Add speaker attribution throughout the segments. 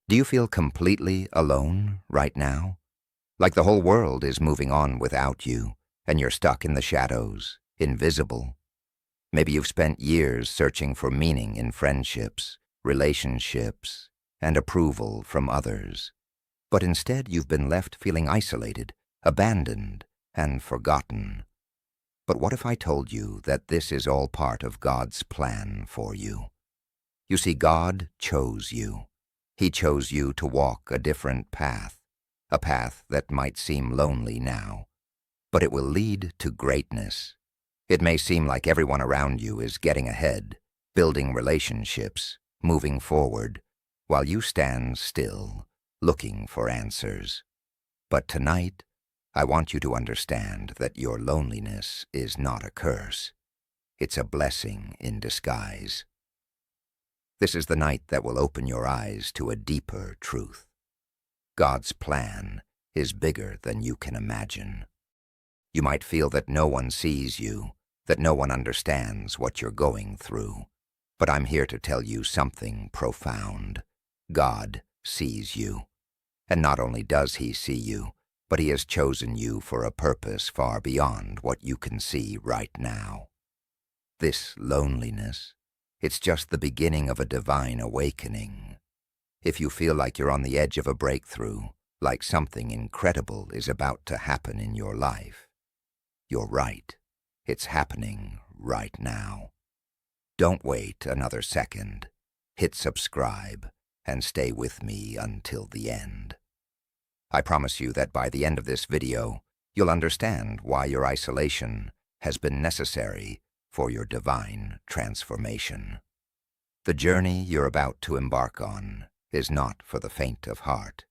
Speaker 1: Do you feel completely alone right now? Like the whole world is moving on without you, and you're stuck in the shadows, invisible? Maybe you've spent years searching for meaning in friendships, relationships, and approval from others. But instead you've been left feeling isolated, abandoned, and forgotten. But what if I told you that this is all part of God's plan for you? You see, God chose you. He chose you to walk a different path, a path that might seem lonely now, but it will lead to greatness. It may seem like everyone around you is getting ahead, building relationships, moving forward, while you stand still, looking for answers. But tonight, I want you to understand that your loneliness is not a curse. It's a blessing in disguise. This is the night that will open your eyes to a deeper truth. God's plan is bigger than you can imagine. You might feel that no one sees you, that no one understands what you're going through. But I'm here to tell you something profound. God sees you. And not only does He see you, but He has chosen you for a purpose far beyond what you can see right now. This loneliness, it's just the beginning of a divine awakening. If you feel like you're on the edge of a breakthrough, like something incredible is about to happen in your life, you're right. It's happening right now. Don't wait another second. Hit subscribe and stay with me until the end. I promise you that by the end of this video, you'll understand why your isolation has been necessary for your divine transformation. The journey you're about to embark on is not for the faint of heart,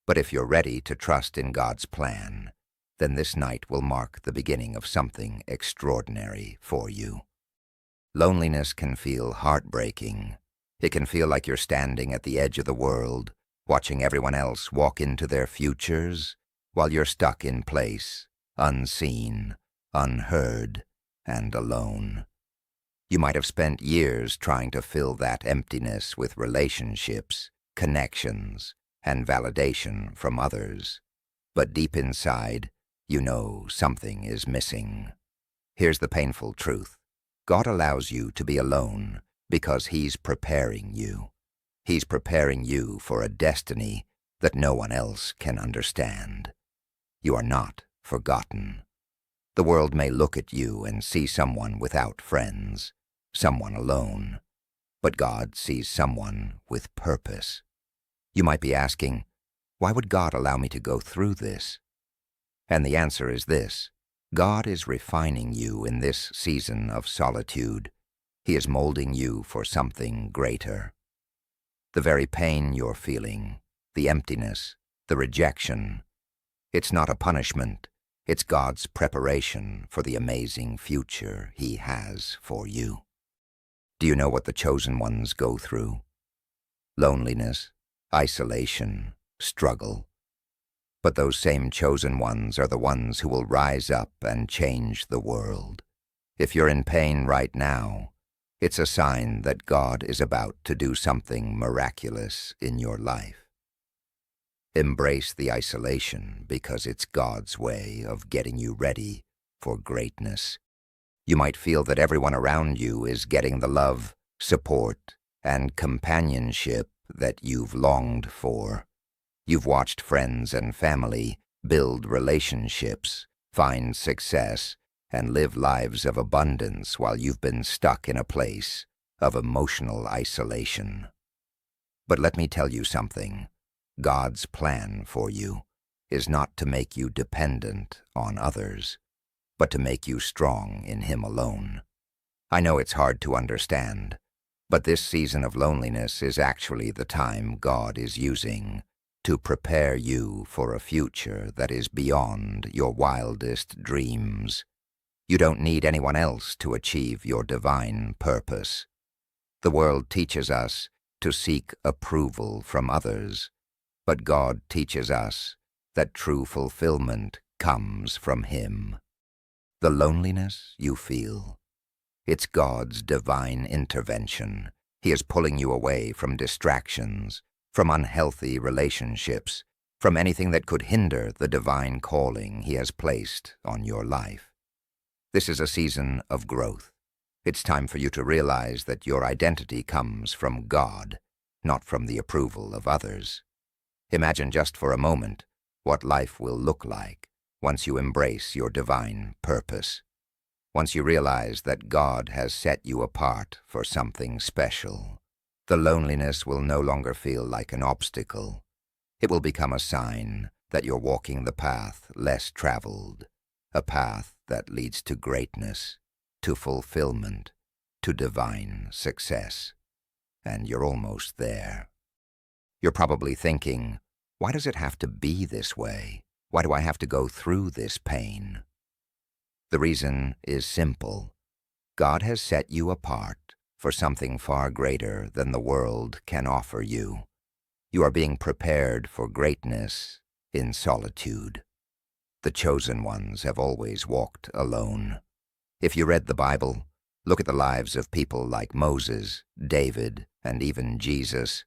Speaker 1: but if you're ready to trust in God's plan, then this night will mark the beginning of something extraordinary for you. Loneliness can feel heartbreaking. It can feel like you're standing at the edge of the world, watching everyone else walk into their futures, while you're stuck in place, unseen, unheard, and alone. You might have spent years trying to fill that emptiness with relationships, connections, and validation from others. But deep inside, you know something is missing. Here's the painful truth. God allows you to be alone because He's preparing you. He's preparing you for a destiny that no one else can understand. You are not forgotten. The world may look at you and see someone without friends, someone alone, but God sees someone with purpose. You might be asking, why would God allow me to go through this? And the answer is this: God is refining you in this season of solitude. He is molding you for something greater. The very pain you're feeling, the emptiness, the rejection, it's not a punishment. It's God's preparation for the amazing future He has for you. Do you know what the chosen ones go through? Loneliness, isolation, struggle. But those same chosen ones are the ones who will rise up and change the world. If you're in pain right now, it's a sign that God is about to do something miraculous in your life. Embrace the isolation because it's God's way of getting you ready for greatness. You might feel that everyone around you is getting the love, support, and companionship that you've longed for. You've watched friends and family build relationships, find success, and live lives of abundance while you've been stuck in a place of emotional isolation. But let me tell you something. God's plan for you is not to make you dependent on others, but to make you strong in Him alone. I know it's hard to understand, but this season of loneliness is actually the time God is using to prepare you for a future that is beyond your wildest dreams. You don't need anyone else to achieve your divine purpose. The world teaches us to seek approval from others, but God teaches us that true fulfillment comes from Him. The loneliness you feel, it's God's divine intervention. He is pulling you away from distractions, from unhealthy relationships, from anything that could hinder the divine calling He has placed on your life. This is a season of growth. It's time for you to realize that your identity comes from God, not from the approval of others. Imagine just for a moment what life will look like once you embrace your divine purpose, once you realize that God has set you apart for something special. The loneliness will no longer feel like an obstacle. It will become a sign that you're walking the path less traveled, a path that leads to greatness, to fulfillment, to divine success. And you're almost there. You're probably thinking, why does it have to be this way? Why do I have to go through this pain? The reason is simple. God has set you apart for something far greater than the world can offer you. You are being prepared for greatness in solitude. The chosen ones have always walked alone. If you read the Bible, look at the lives of people like Moses, David, and even Jesus.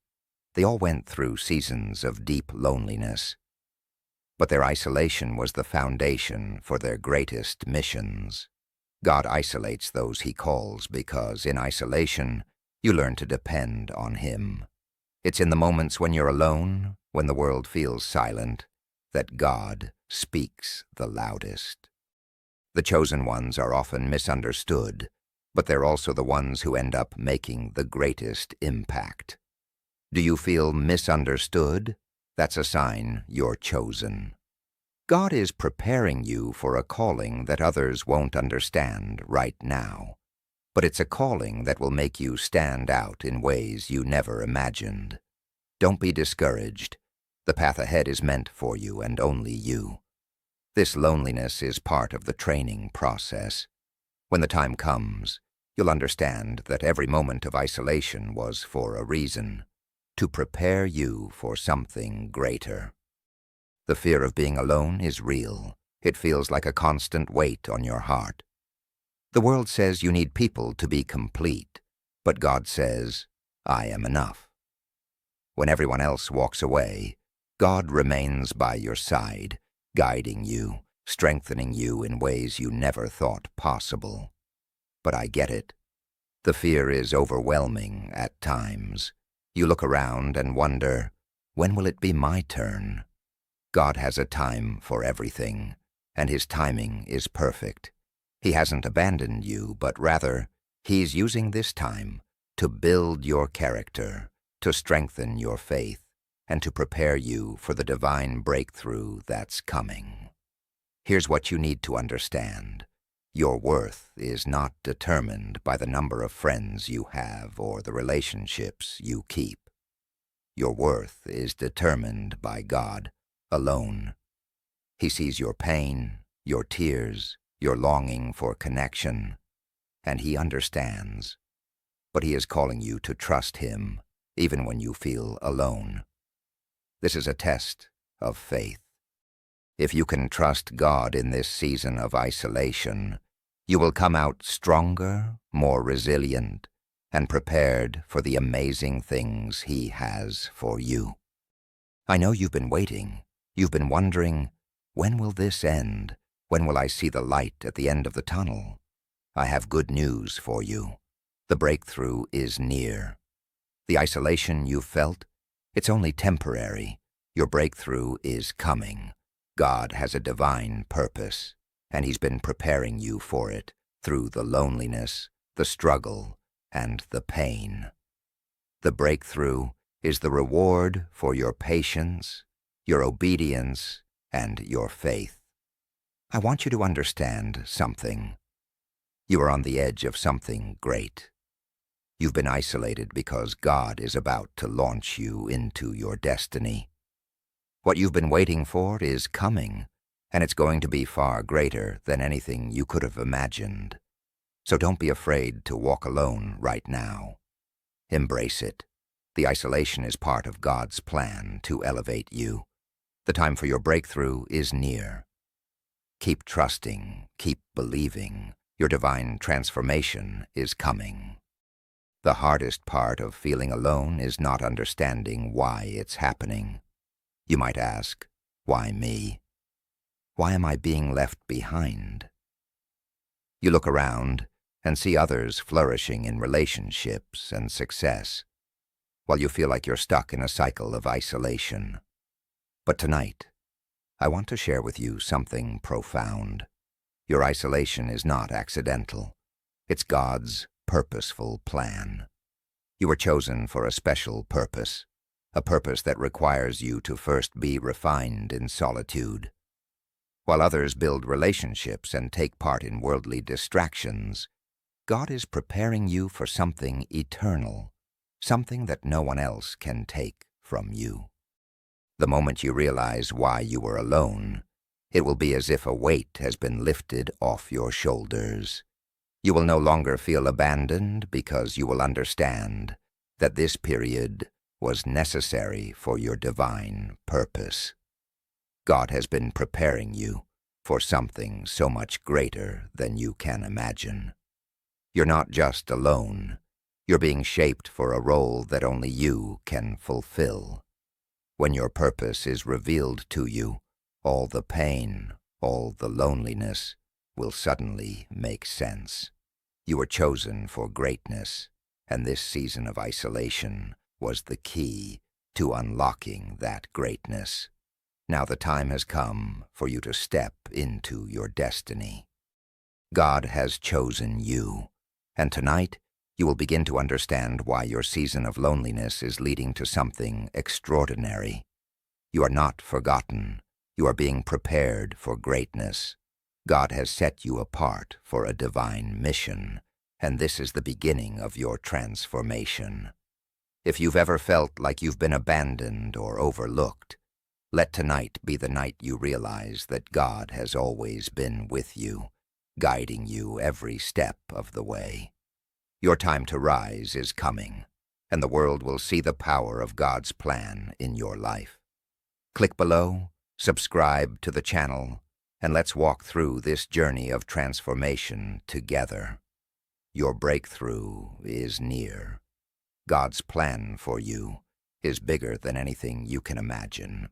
Speaker 1: They all went through seasons of deep loneliness. But their isolation was the foundation for their greatest missions. God isolates those He calls because in isolation, you learn to depend on Him. It's in the moments when you're alone, when the world feels silent, that God speaks the loudest. The chosen ones are often misunderstood, but they're also the ones who end up making the greatest impact. Do you feel misunderstood? That's a sign you're chosen. God is preparing you for a calling that others won't understand right now, but it's a calling that will make you stand out in ways you never imagined. Don't be discouraged. The path ahead is meant for you and only you. This loneliness is part of the training process. When the time comes, you'll understand that every moment of isolation was for a reason, to prepare you for something greater. The fear of being alone is real. It feels like a constant weight on your heart. The world says you need people to be complete, but God says, I am enough. When everyone else walks away, God remains by your side, guiding you, strengthening you in ways you never thought possible. But I get it. The fear is overwhelming at times. You look around and wonder, when will it be my turn? God has a time for everything, and His timing is perfect. He hasn't abandoned you, but rather, He's using this time to build your character, to strengthen your faith, and to prepare you for the divine breakthrough that's coming. Here's what you need to understand. Your worth is not determined by the number of friends you have or the relationships you keep. Your worth is determined by God alone. He sees your pain, your tears, your longing for connection, and He understands. But He is calling you to trust Him, even when you feel alone. This is a test of faith. If you can trust God in this season of isolation, you will come out stronger, more resilient, and prepared for the amazing things He has for you. I know you've been waiting. You've been wondering, when will this end? When will I see the light at the end of the tunnel? I have good news for you. The breakthrough is near. The isolation you've felt, it's only temporary. Your breakthrough is coming. God has a divine purpose, and He's been preparing you for it through the loneliness, the struggle, and the pain. The breakthrough is the reward for your patience, your obedience, and your faith. I want you to understand something. You are on the edge of something great. You've been isolated because God is about to launch you into your destiny. What you've been waiting for is coming, and it's going to be far greater than anything you could have imagined. So don't be afraid to walk alone right now. Embrace it. The isolation is part of God's plan to elevate you. The time for your breakthrough is near. Keep trusting, keep believing. Your divine transformation is coming. The hardest part of feeling alone is not understanding why it's happening. You might ask, why me? Why am I being left behind? You look around and see others flourishing in relationships and success, while you feel like you're stuck in a cycle of isolation. But tonight, I want to share with you something profound. Your isolation is not accidental. It's God's purposeful plan. You were chosen for a special purpose, a purpose that requires you to first be refined in solitude. While others build relationships and take part in worldly distractions, God is preparing you for something eternal, something that no one else can take from you. The moment you realize why you were alone, it will be as if a weight has been lifted off your shoulders. You will no longer feel abandoned because you will understand that this period was necessary for your divine purpose. God has been preparing you for something so much greater than you can imagine. You're not just alone. You're being shaped for a role that only you can fulfill. When your purpose is revealed to you, all the pain, all the loneliness will suddenly make sense. You were chosen for greatness, and this season of isolation was the key to unlocking that greatness. Now the time has come for you to step into your destiny. God has chosen you, and tonight you will begin to understand why your season of loneliness is leading to something extraordinary. You are not forgotten. You are being prepared for greatness. God has set you apart for a divine mission, and this is the beginning of your transformation. If you've ever felt like you've been abandoned or overlooked, let tonight be the night you realize that God has always been with you, guiding you every step of the way. Your time to rise is coming, and the world will see the power of God's plan in your life. Click below, subscribe to the channel, and let's walk through this journey of transformation together. Your breakthrough is near. God's plan for you is bigger than anything you can imagine.